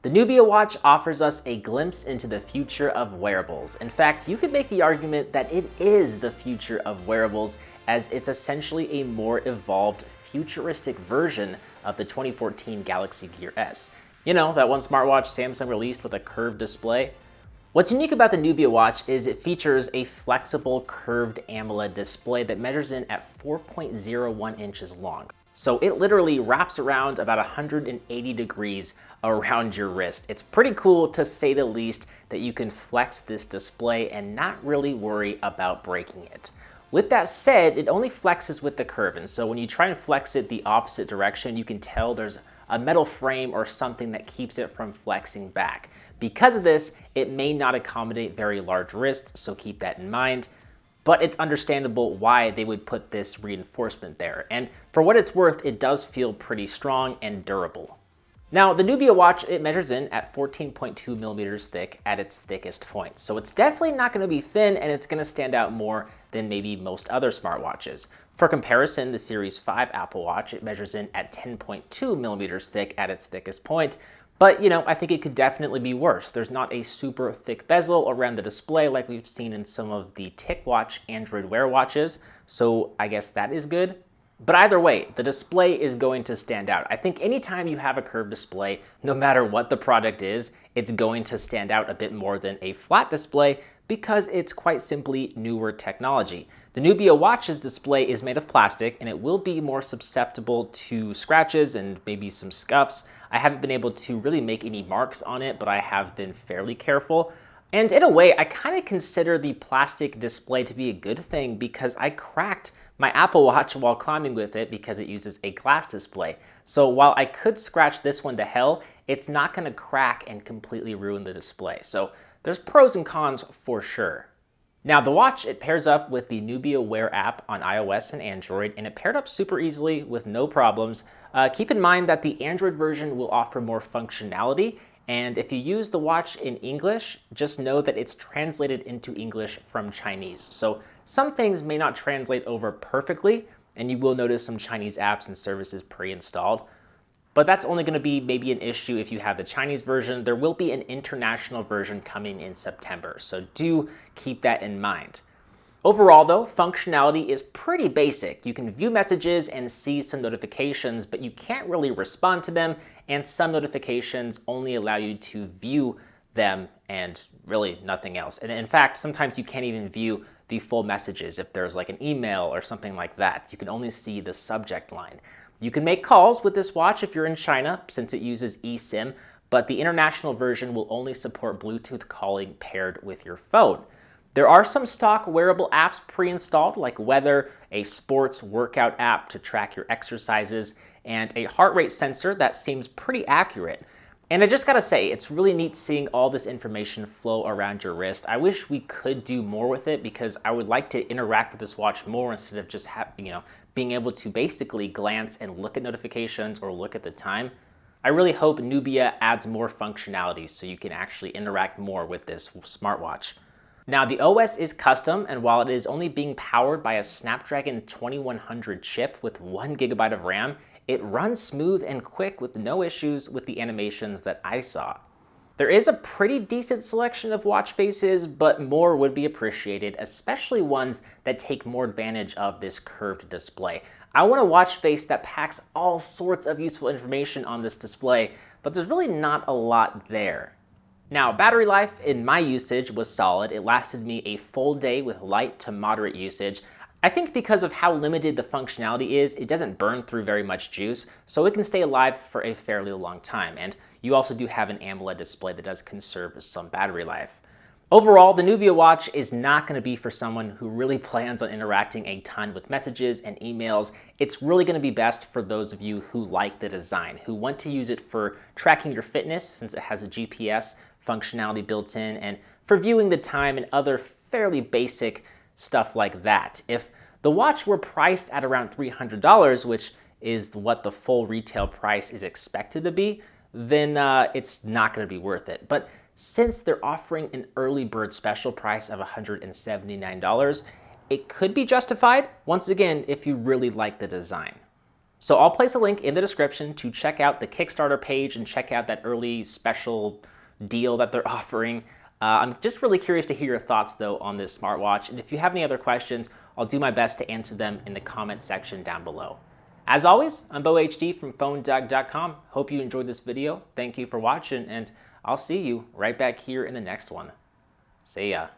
The Nubia watch offers us a glimpse into the future of wearables. In fact, you could make the argument that it is the future of wearables, as it's essentially a more evolved, futuristic version of the 2014 Galaxy Gear S. You know, that one smartwatch Samsung released with a curved display? What's unique about the Nubia watch is it features a flexible curved AMOLED display that measures in at 4.01 inches long. So it literally wraps around about 180 degrees around your wrist. It's pretty cool, to say the least, that you can flex this display and not really worry about breaking it. With that said, it only flexes with the curve, and so when you try and flex it the opposite direction, you can tell there's a metal frame or something that keeps it from flexing back. Because of this, it may not accommodate very large wrists, so keep that in mind. But it's understandable why they would put this reinforcement there. And for what it's worth, it does feel pretty strong and durable. Now, the Nubia watch, it measures in at 14.2 millimeters thick at its thickest point. So it's definitely not gonna be thin, and it's gonna stand out more than maybe most other smartwatches. For comparison, the Series 5 Apple Watch, it measures in at 10.2 millimeters thick at its thickest point. But, you know, I think it could definitely be worse. There's not a super thick bezel around the display like we've seen in some of the TicWatch Android Wear watches, so I guess that is good. But either way, the display is going to stand out. I think anytime you have a curved display, no matter what the product is, it's going to stand out a bit more than a flat display because it's quite simply newer technology. The Nubia watch's display is made of plastic, and it will be more susceptible to scratches and maybe some scuffs. I haven't been able to really make any marks on it, but I have been fairly careful. And in a way, I kind of consider the plastic display to be a good thing because I cracked my Apple Watch while climbing with it because it uses a glass display. So while I could scratch this one to hell, it's not going to crack and completely ruin the display. So there's pros and cons for sure. Now the watch, it pairs up with the Nubia Wear app on iOS and Android, and it paired up super easily with no problems. Keep in mind that the Android version will offer more functionality, and if you use the watch in English, just know that it's translated into English from Chinese. So some things may not translate over perfectly, and you will notice some Chinese apps and services pre-installed. But that's only going to be maybe an issue if you have the Chinese version. There will be an international version coming in September, so do keep that in mind. Overall though, functionality is pretty basic. You can view messages and see some notifications, but you can't really respond to them, and some notifications only allow you to view them and really nothing else. And in fact, sometimes you can't even view the full messages if there's like an email or something like that. You can only see the subject line. You can make calls with this watch if you're in China, since it uses eSIM, but the international version will only support Bluetooth calling paired with your phone. There are some stock wearable apps pre-installed, like Weather, a sports workout app to track your exercises, and a heart rate sensor that seems pretty accurate. And I just gotta say, it's really neat seeing all this information flow around your wrist. I wish we could do more with it because I would like to interact with this watch more instead of just being able to basically glance and look at notifications or look at the time. I really hope Nubia adds more functionality so you can actually interact more with this smartwatch. Now the OS is custom, and while it is only being powered by a Snapdragon 2100 chip with 1 GB of RAM, it runs smooth and quick with no issues with the animations that I saw. There is a pretty decent selection of watch faces, but more would be appreciated, especially ones that take more advantage of this curved display. I want a watch face that packs all sorts of useful information on this display, but there's really not a lot there. Now, battery life in my usage was solid. It lasted me a full day with light to moderate usage. I think because of how limited the functionality is, it doesn't burn through very much juice, so it can stay alive for a fairly long time. And you also do have an AMOLED display that does conserve some battery life. Overall, the Nubia watch is not going to be for someone who really plans on interacting a ton with messages and emails. It's really going to be best for those of you who like the design, who want to use it for tracking your fitness since it has a GPS functionality built in, and for viewing the time and other fairly basic stuff like that. If the watch were priced at around $300, which is what the full retail price is expected to be, then it's not going to be worth it. But since they're offering an early bird special price of $179, it could be justified, once again, if you really like the design. So I'll place a link in the description to check out the Kickstarter page and check out that early special deal that they're offering. I'm just really curious to hear your thoughts though on this smartwatch, and if you have any other questions, I'll do my best to answer them in the comment section down below. As always, I'm Bo HD from PhoneDoug.com. Hope you enjoyed this video. Thank you for watching, and I'll see you right back here in the next one. See ya.